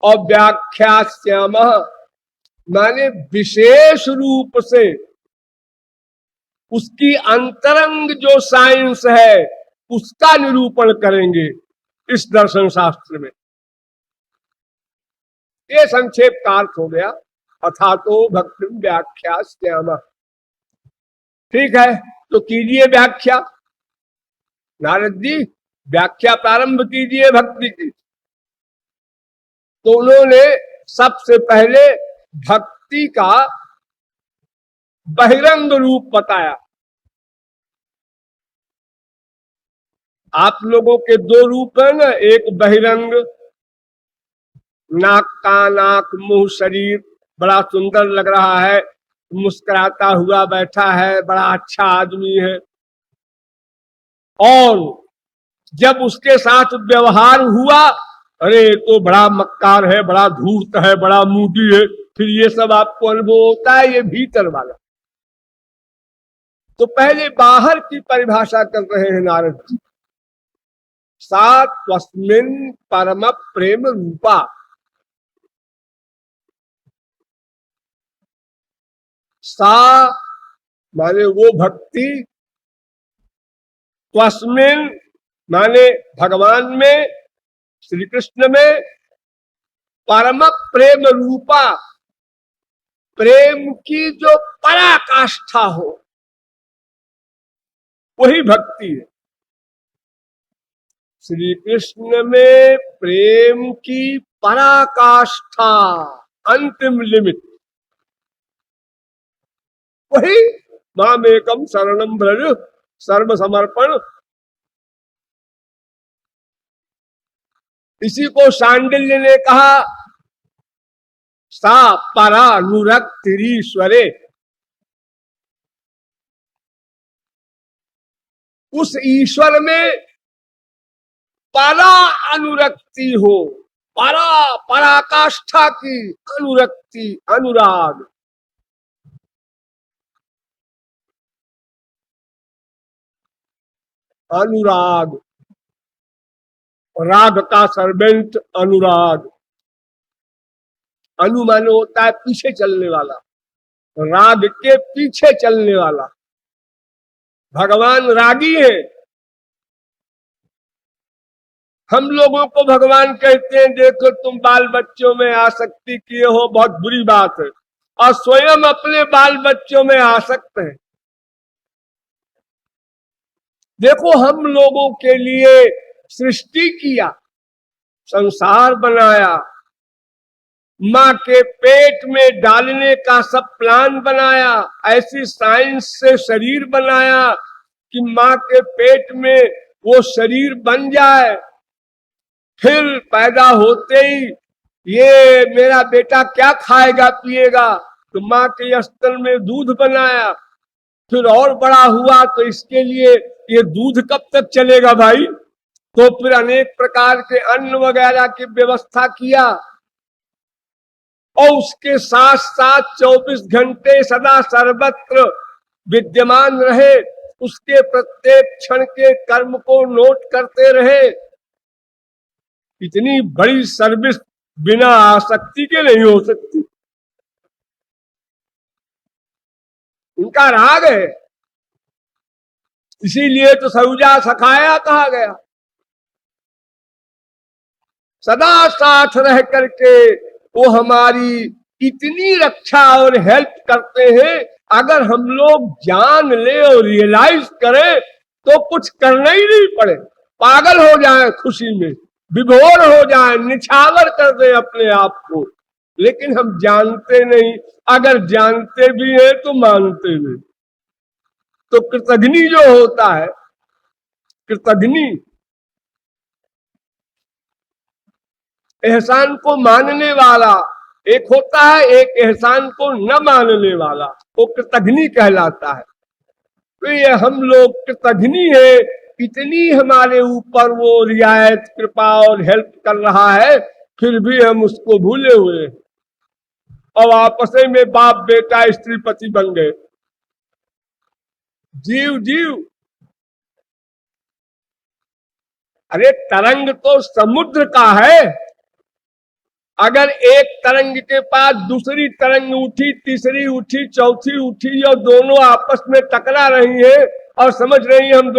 और व्याख्यास्याम माने विशेष रूप से उसकी अंतरंग जो साइंस है उसका निरूपण करेंगे इस दर्शन शास्त्र में। ये संक्षेप का अर्थ हो गया, अथा तो भक्ति व्याख्यास्याम। ठीक है, तो कीजिए व्याख्या नारद जी, व्याख्या प्रारंभ कीजिए भक्ति की। तो उन्होंने सबसे पहले भक्ति का बहिरंग रूप बताया। आप लोगों के दो रूप है ना, एक बहिरंग, नाक कान आंख मुंह शरीर बड़ा सुंदर लग रहा है, मुस्कुराता हुआ बैठा है, बड़ा अच्छा आदमी है, और जब उसके साथ व्यवहार हुआ, अरे तो बड़ा मक्कार है, बड़ा धूर्त है, बड़ा मूडी है। फिर ये सब आपको अनुभव होता है, ये भीतर वाला। तो पहले बाहर की परिभाषा कर रहे हैं नारद जी। सा त्वस्मिन् परम प्रेम रूपा, सा माने वो भक्ति, त्वस्मिन् माने भगवान में, श्री कृष्ण में, परम प्रेम रूपा, प्रेम की जो पराकाष्ठा हो वही भक्ति है। श्री कृष्ण में प्रेम की पराकाष्ठा, अंतिम लिमिट, वही मामेकम शरणम व्रज, सर्व समर्पण। इसी को शांडिल्य ने कहा, सा परानुरक्तिरीश्वरे, उस ईश्वर में परा अनुरक्ति हो, पराकाष्ठा की अनुरक्ति, अनुराग। अनुराग, राग का सर्वेंट अनुराग। अनुमान होता है पीछे चलने वाला, राग के पीछे चलने वाला। भगवान रागी है। हम लोगों को भगवान कहते हैं देखो तुम बाल बच्चों में आसक्ति किए हो, बहुत बुरी बात है, और स्वयं अपने बाल बच्चों में आसक्त है। देखो हम लोगों के लिए सृष्टि किया, संसार बनाया, माँ के पेट में डालने का सब प्लान बनाया, ऐसी साइंस से शरीर बनाया कि माँ के पेट में वो शरीर बन जाए। फिर पैदा होते ही ये मेरा बेटा क्या खाएगा पिएगा, तो माँ के स्तन में दूध बनाया। फिर और बड़ा हुआ तो इसके लिए ये दूध कब तक चलेगा भाई, तो फिर अनेक प्रकार के अन्न वगैरह की व्यवस्था किया, और उसके साथ साथ 24 घंटे सदा सर्वत्र विद्यमान रहे, उसके प्रत्येक क्षण के कर्म को नोट करते रहे। इतनी बड़ी सर्विस बिना आसक्ति के नहीं हो सकती। उनका राग है, इसीलिए तो सौजा सखाया कहा गया। सदा साथ रह करके वो हमारी इतनी रक्षा और हेल्प करते हैं, अगर हम लोग जान ले और रियलाइज करें तो कुछ करना ही नहीं पड़े, पागल हो जाए खुशी में, विभोर हो जाए, निछावर कर दे अपने आप को। लेकिन हम जानते नहीं, अगर जानते भी हैं तो मानते नहीं। तो कृतघ्नि जो होता है, कृतघ्नि एहसान को मानने वाला एक होता है, एक एहसान को न मानने वाला, वो कृतघ्नि कहलाता है। तो ये हम लोग कृतघ्नि है, इतनी हमारे ऊपर वो रियायत कृपा और हेल्प कर रहा है, फिर भी हम उसको भूले हुए और आपस में बाप बेटा स्त्री पति बन गए। जीव जीव, अरे तरंग तो समुद्र का है, अगर एक तरंग के पास दूसरी तरंग उठी, तीसरी उठी, चौथी उठी और दोनों आपस में टकरा रही है और समझ रही है हम